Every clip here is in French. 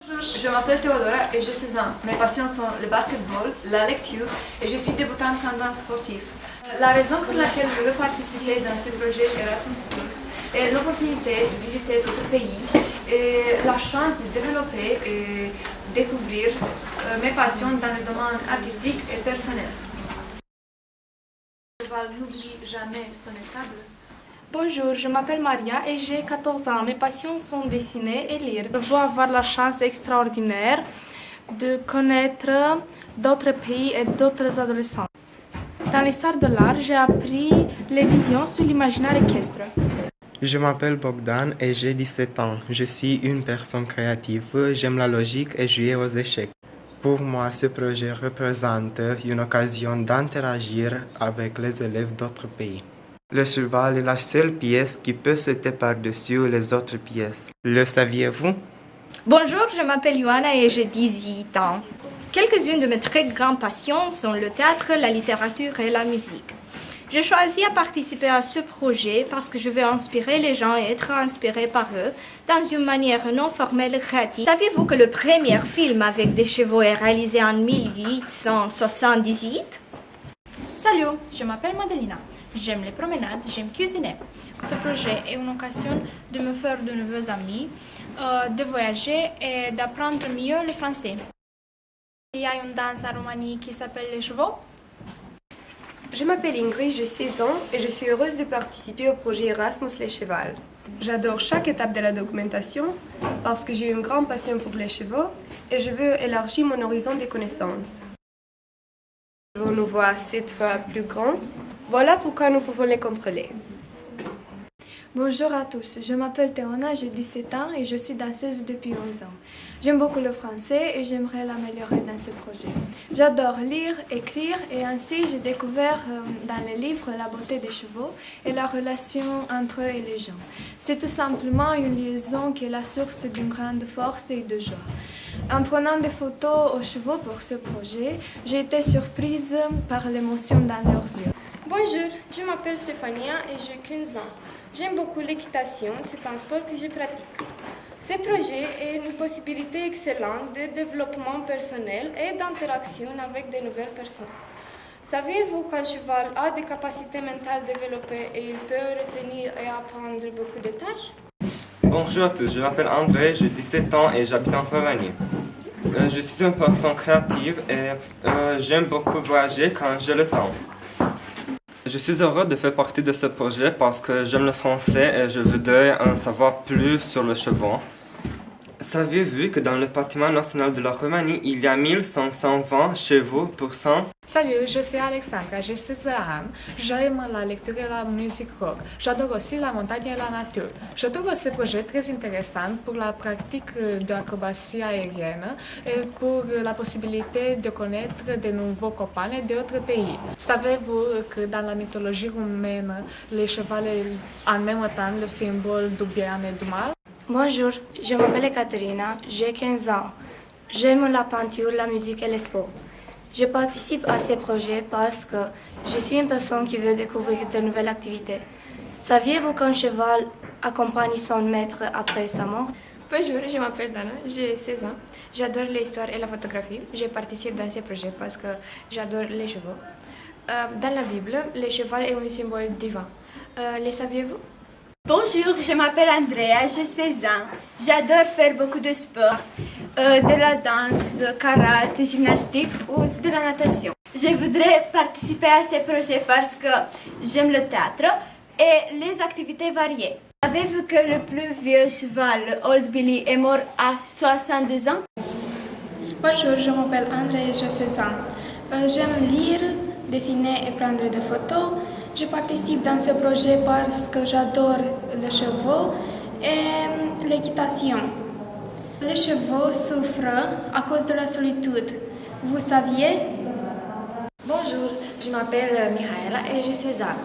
Bonjour, je m'appelle Théodora et j'ai 16 ans. Mes passions sont le basketball, la lecture et je suis débutante en danse sportive. La raison pour laquelle je veux participer dans ce projet Erasmus+, est l'opportunité de visiter d'autres pays et la chance de développer et découvrir mes passions dans le domaine artistique et personnel. Le cheval n'oublie jamais son étable. Bonjour, je m'appelle Maria et j'ai 14 ans. Mes passions sont dessiner et lire. Je veux avoir la chance extraordinaire de connaître d'autres pays et d'autres adolescents. Dans l'histoire de l'art, j'ai appris les visions sur l'imaginaire équestre. Je m'appelle Bogdan et j'ai 17 ans. Je suis une personne créative, j'aime la logique et jouer aux échecs. Pour moi, ce projet représente une occasion d'interagir avec les élèves d'autres pays. Le cheval est la seule pièce qui peut sauter par-dessus les autres pièces. Le saviez-vous? Bonjour, je m'appelle Johanna et j'ai 18 ans. Quelques-unes de mes très grandes passions sont le théâtre, la littérature et la musique. J'ai choisi à participer à ce projet parce que je veux inspirer les gens et être inspirée par eux dans une manière non formelle et créative. Saviez-vous que le premier film avec des chevaux est réalisé en 1878? Salut, je m'appelle Madelina. J'aime les promenades, j'aime cuisiner. Ce projet est une occasion de me faire de nouveaux amis, de voyager et d'apprendre mieux le français. Il y a une danse en Roumanie qui s'appelle les chevaux. Je m'appelle Ingrid, j'ai 16 ans et je suis heureuse de participer au projet Erasmus les chevals. J'adore chaque étape de la documentation parce que j'ai une grande passion pour les chevaux et je veux élargir mon horizon de connaissances. Nous devons nous voir 7 fois plus grands. Voilà pourquoi nous pouvons les contrôler. Bonjour à tous, je m'appelle Théona, j'ai 17 ans et je suis danseuse depuis 11 ans. J'aime beaucoup le français et j'aimerais l'améliorer dans ce projet. J'adore lire, écrire et ainsi j'ai découvert dans les livres la beauté des chevaux et la relation entre eux et les gens. C'est tout simplement une liaison qui est la source d'une grande force et de joie. En prenant des photos aux chevaux pour ce projet, j'ai été surprise par l'émotion dans leurs yeux. Bonjour, je m'appelle Stéphania et j'ai 15 ans. J'aime beaucoup l'équitation, c'est un sport que je pratique. Ce projet est une possibilité excellente de développement personnel et d'interaction avec de nouvelles personnes. Saviez-vous qu'un cheval a des capacités mentales développées et il peut retenir et apprendre beaucoup de tâches? Bonjour à tous, je m'appelle André, j'ai 17 ans et j'habite en Roumanie. Je suis une personne créative et j'aime beaucoup voyager quand j'ai le temps. Je suis heureux de faire partie de ce projet parce que j'aime le français et je voudrais en savoir plus sur le cheval. Saviez-vous que dans le patrimoine national de la Roumanie, il y a 1520 chevaux pour 100? Salut, je suis Alexandra, j'ai 16 ans. J'aime la lecture et la musique rock. J'adore aussi la montagne et la nature. Je trouve ce projet très intéressant pour la pratique de l'acrobatie aérienne et pour la possibilité de connaître de nouveaux copains d'autres pays. Savez-vous que dans la mythologie roumaine, les chevaux sont en même temps le symbole du bien et du mal? Bonjour, je m'appelle Ekaterina, j'ai 15 ans. J'aime la peinture, la musique et le sport. Je participe à ces projets parce que je suis une personne qui veut découvrir de nouvelles activités. Saviez-vous qu'un cheval accompagne son maître après sa mort? Bonjour, je m'appelle Dana, j'ai 16 ans. J'adore l'histoire et la photographie. Je participe dans ces projets parce que j'adore les chevaux. Dans la Bible, le cheval est un symbole divin. Le saviez-vous? Bonjour, je m'appelle Andrea, j'ai 16 ans. J'adore faire beaucoup de sport, de la danse, karaté, gymnastique ou de la natation. Je voudrais participer à ces projets parce que j'aime le théâtre et les activités variées. Avez-vous que le plus vieux cheval, Old Billy, est mort à 62 ans? Bonjour, je m'appelle André et j'ai 16 ans. J'aime lire, dessiner et prendre des photos. Je participe dans ce projet parce que j'adore les chevaux et l'équitation. Les chevaux souffrent à cause de la solitude. Vous saviez? Bonjour, je m'appelle Mihaela et j'ai 16 ans.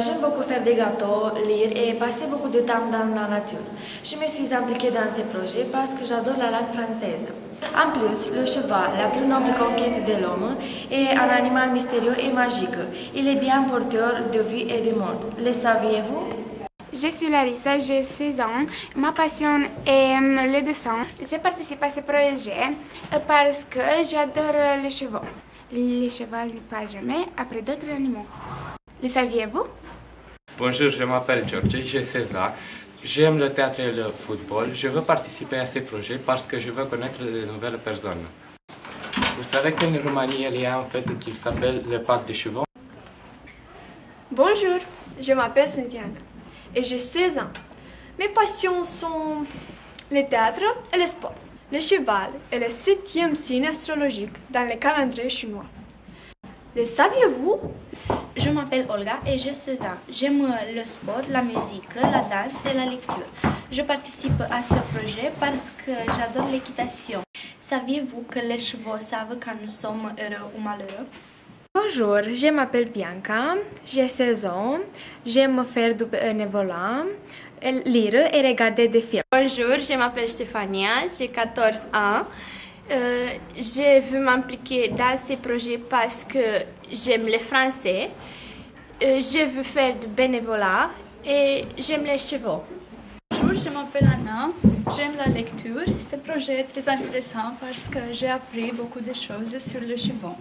J'aime beaucoup faire des gâteaux, lire et passer beaucoup de temps dans la nature. Je me suis impliquée dans ces projets parce que j'adore la langue française. En plus, le cheval, la plus noble conquête de l'homme, est un animal mystérieux et magique. Il est bien porteur de vie et de monde. Le saviez-vous? Je suis Larissa, j'ai 16 ans. Ma passion est le dessin. Je participe à ce projet parce que j'adore les chevaux. Les chevaux ne passent jamais après d'autres animaux. Le saviez-vous? Bonjour, je m'appelle George, j'ai 16 ans. J'aime le théâtre et le football. Je veux participer à ces projets parce que je veux connaître de nouvelles personnes. Vous savez qu'en Roumanie, il y a un fête qui s'appelle le Parc des chevaux. Bonjour, je m'appelle Cynthia et j'ai 16 ans. Mes passions sont le théâtre et le sport. Le cheval est le 7e signe astrologique dans le calendrier chinois. Le saviez-vous? Je m'appelle Olga et j'ai 16 ans. J'aime le sport, la musique, la danse et la lecture. Je participe à ce projet parce que j'adore l'équitation. Saviez-vous que les chevaux savent quand nous sommes heureux ou malheureux? Bonjour, je m'appelle Bianca, j'ai 16 ans, j'aime faire du bénévolat, lire et regarder des films. Bonjour, je m'appelle Stéphania, j'ai 14 ans. Je veux m'impliquer dans ces projets parce que j'aime le français, je veux faire du bénévolat et j'aime les chevaux. Bonjour, je m'appelle Anna, j'aime la lecture. Ce projet est très intéressant parce que j'ai appris beaucoup de choses sur les chevaux.